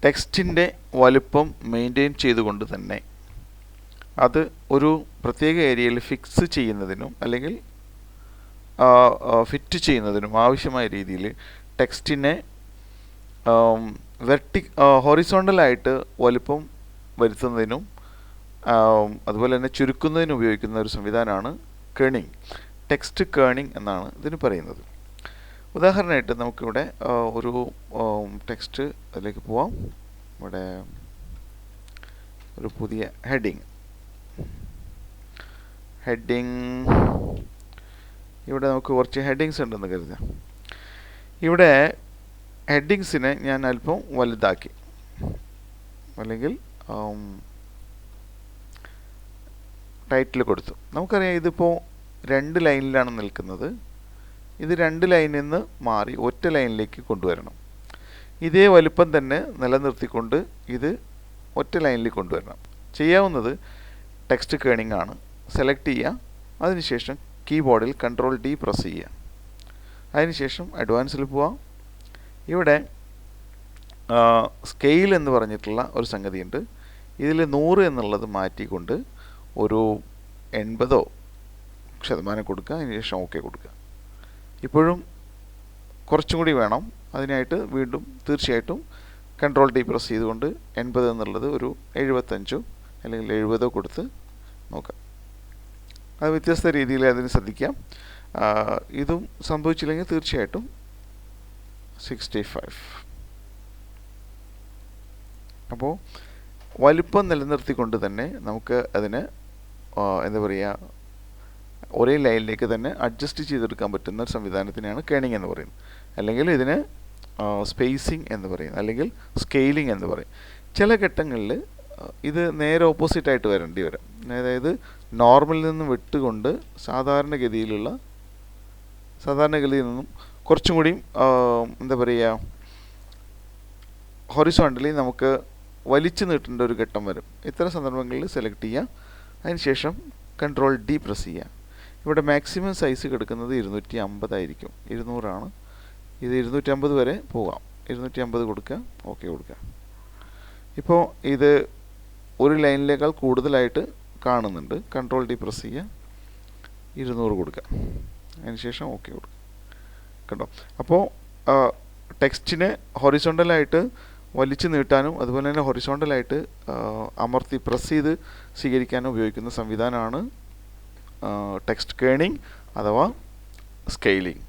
ടെക്സ്റ്റിൻ്റെ വലുപ്പം മെയിൻറ്റെയിൻ ചെയ്തുകൊണ്ട് തന്നെ അത് ഒരു പ്രത്യേക ഏരിയയിൽ ഫിക്സ് ചെയ്യുന്നതിനും അല്ലെങ്കിൽ ഫിറ്റ് ചെയ്യുന്നതിനും ആവശ്യമായ രീതിയിൽ ടെക്സ്റ്റിനെ ഹൊറിസോണ്ടലായിട്ട് വലുപ്പം വരുത്തുന്നതിനും അതുപോലെ തന്നെ ചുരുക്കുന്നതിനും ഉപയോഗിക്കുന്ന ഒരു സംവിധാനമാണ് കേണിംഗ്. ടെക്സ്റ്റ് കേണിംഗ് എന്നാണ് ഇതിന് പറയുന്നത്. ഉദാഹരണമായിട്ട് നമുക്കിവിടെ ഒരു ടെക്സ്റ്റ് അതിലേക്ക് പോവാം. ഇവിടെ ഒരു പുതിയ ഹെഡിങ് ഇവിടെ നമുക്ക് കുറച്ച് ഹെഡിങ്സ് ഉണ്ടെന്ന് കരുതാം. ഇവിടെ ഹെഡിങ്സിനെ ഞാൻ അല്പം വലുതാക്കി, അല്ലെങ്കിൽ ടൈറ്റിൽ കൊടുത്തു. നമുക്കറിയാം ഇതിപ്പോൾ 2 ലൈനിലാണ് നിൽക്കുന്നത്. ഇത് 2 ലൈനിൽ നിന്ന് മാറി ഒറ്റ ലൈനിലേക്ക് കൊണ്ടുവരണം. ഇതേ വലുപ്പം തന്നെ നിലനിർത്തിക്കൊണ്ട് ഇത് ഒറ്റ ലൈനിൽ കൊണ്ടുവരണം. ചെയ്യാവുന്നത് ടെക്സ്റ്റ് കേണിംഗ് ആണ്. സെലക്ട് ചെയ്യുക, അതിനുശേഷം കീബോർഡിൽ Ctrl+D പ്രസ് ചെയ്യുക. അതിനുശേഷം അഡ്വാൻസിൽ പോവാം. ഇവിടെ സ്കെയിൽ എന്ന് പറഞ്ഞിട്ടുള്ള ഒരു സംഗതിയുണ്ട്. ഇതിൽ 100 എന്നുള്ളത് മാറ്റിക്കൊണ്ട് ഒരു 80% കൊടുക്കുക. അതിനുശേഷം ഓക്കെ കൊടുക്കുക. ഇപ്പോഴും കുറച്ചും കൂടി വേണം. അതിനായിട്ട് വീണ്ടും തീർച്ചയായിട്ടും Ctrl+D പ്രസ് ചെയ്തുകൊണ്ട് 80 എന്നുള്ളത് ഒരു 75 അല്ലെങ്കിൽ 70 കൊടുത്ത് നോക്കാം. അത് വ്യത്യസ്ത രീതിയിൽ അതിന് ശ്രദ്ധിക്കാം. ഇതും സംഭവിച്ചില്ലെങ്കിൽ തീർച്ചയായിട്ടും 65. അപ്പോൾ വലുപ്പം നിലനിർത്തിക്കൊണ്ട് തന്നെ നമുക്ക് അതിന് എന്താ പറയുക, ഒരേ ലൈനിലേക്ക് തന്നെ അഡ്ജസ്റ്റ് ചെയ്തെടുക്കാൻ പറ്റുന്ന ഒരു സംവിധാനത്തിനാണ് കേണിംഗ് എന്ന് പറയുന്നത്. അല്ലെങ്കിൽ ഇതിന് സ്പേസിംഗ് എന്ന് പറയും, അല്ലെങ്കിൽ സ്കെയിലിംഗ് എന്ന് പറയും. ചില ഘട്ടങ്ങളിൽ ഇത് നേരെ ഓപ്പോസിറ്റായിട്ട് വരേണ്ടി വരും. അതായത് നോർമലിൽ നിന്ന് വിട്ടുകൊണ്ട് സാധാരണഗതിയിൽ നിന്നും കുറച്ചും കൂടി എന്താ പറയുക, ഹൊറിസോണ്ടലി നമുക്ക് വലിച്ചു നീട്ടേണ്ട ഒരു ഘട്ടം വരും. ഇത്തരം സന്ദർഭങ്ങളിൽ സെലക്ട് ചെയ്യുക. അതിനുശേഷം Ctrl+D പ്രസ് ചെയ്യുക. ഇവിടെ മാക്സിമം സൈസ് കിടക്കുന്നത് 250 ആയിരിക്കും. 200 ആണ്. ഇത് 250 വരെ പോകാം. 250 കൊടുക്കുക, ഓക്കെ കൊടുക്കുക. ഇപ്പോൾ ഇത് ഒരു ലൈനിനേക്കാൾ കൂടുതലായിട്ട് കാണുന്നുണ്ട്. Ctrl+D പ്രസ് ചെയ്യുക, 200 കൊടുക്കുക. അതിനുശേഷം ഓക്കെ കൊടുക്കുക. കണ്ടോ? അപ്പോൾ ടെക്സ്റ്റിനെ ഹൊറിസോണ്ടലായിട്ട് വലിച്ചു നീട്ടാനും അതുപോലെ തന്നെ ഹൊറിസോണ്ടലായിട്ട് അമർത്തി പ്രസ് ചെയ്ത് സ്വീകരിക്കാനും ഉപയോഗിക്കുന്ന സംവിധാനമാണ് ടെക്സ്റ്റ് കേണിംഗ് അഥവാ സ്കെയിലിംഗ്.